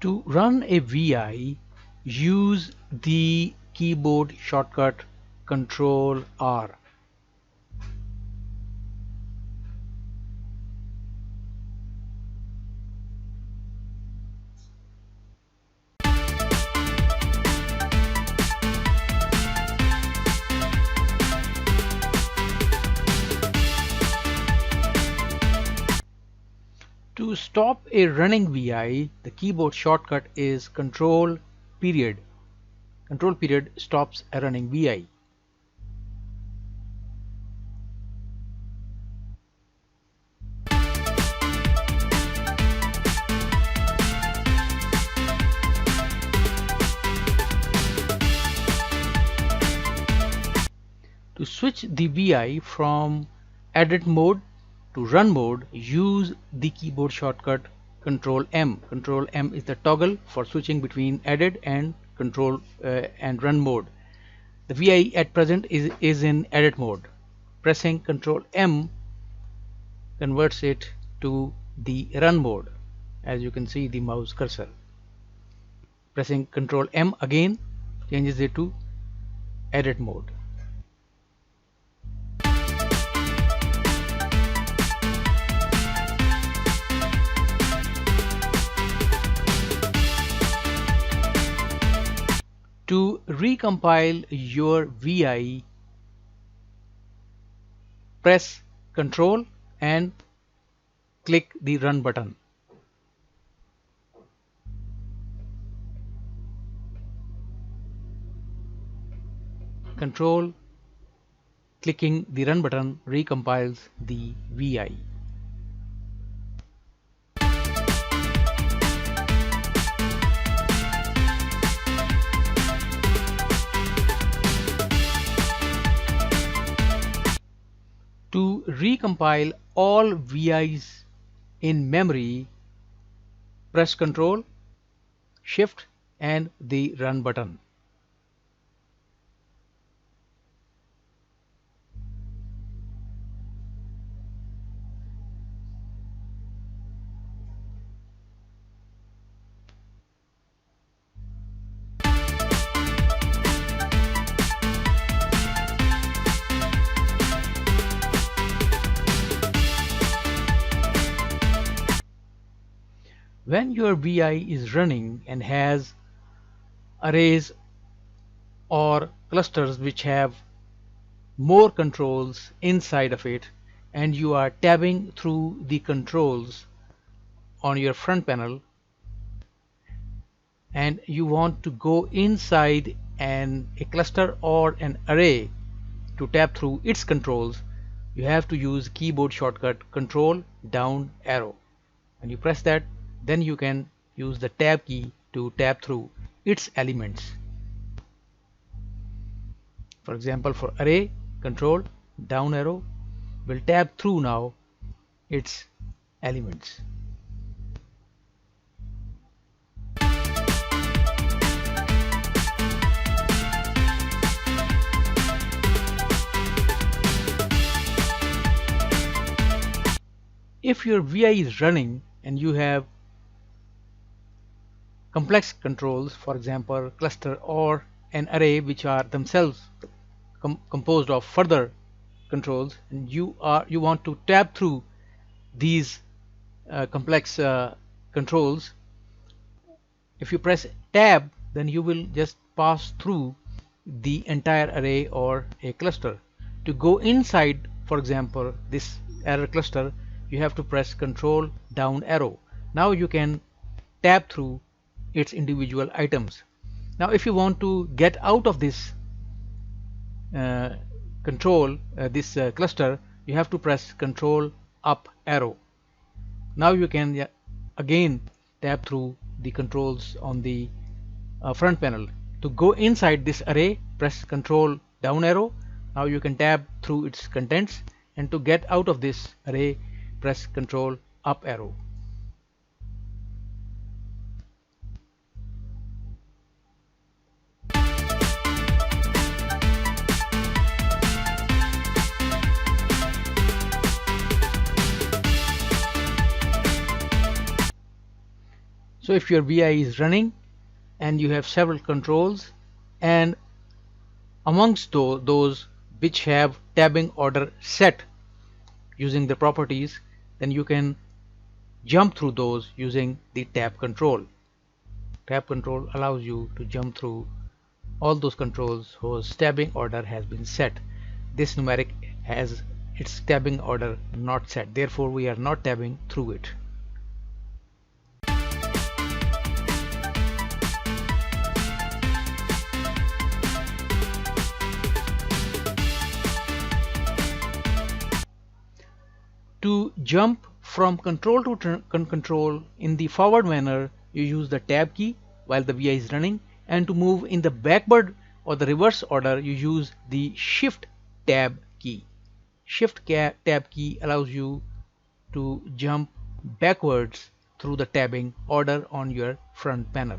To run a VI, use the keyboard shortcut Ctrl-R. To stop a running VI, the keyboard shortcut is Control period. Control period stops a running VI. To switch the VI from edit mode to run mode, use the keyboard shortcut Ctrl-M. Ctrl-M is the toggle for switching between edit and control and run mode. The VI at present is in edit mode. Pressing Ctrl-M converts it to the run mode, as you can see the mouse cursor. Pressing Ctrl-M again changes it to edit mode. To recompile your VI, press Ctrl and click the Run button. Ctrl clicking the Run button recompiles the VI. To recompile all VIs in memory, press Ctrl, Shift and the Run button. When your VI is running and has arrays or clusters which have more controls inside of it, and you are tabbing through the controls on your front panel, and you want to go inside a cluster or an array to tab through its controls, you have to use keyboard shortcut Ctrl-Down arrow. When you press that, then you can use the tab key to tab through its elements. For example, for array, Ctrl-Down arrow will tab through now its elements. If your VI is running and you have complex controls, for example cluster or an array which are themselves composed of further controls, and you want to tab through these complex controls, if you press tab, then you will just pass through the entire array or a cluster. To go inside, for example this error cluster, you have to press Ctrl-Down arrow. Now you can tab through its individual items. Now if you want to get out of this cluster, you have to press Ctrl-Up arrow. Now you can again tab through the controls on the front panel. To go inside this array, press Ctrl-Down arrow. Now you can tab through its contents, and to get out of this array, press Ctrl-Up arrow. So So if your VI is running and you have several controls, and amongst those which have tabbing order set using the properties, then you can jump through those using the tab control. Tab control allows you to jump through all those controls whose tabbing order has been set. This numeric has its tabbing order not set, therefore we are not tabbing through it. To jump from control to control in the forward manner, you use the tab key while the VI is running, and to move in the backward or the reverse order, you use the Shift tab key. Shift tab key allows you to jump backwards through the tabbing order on your front panel.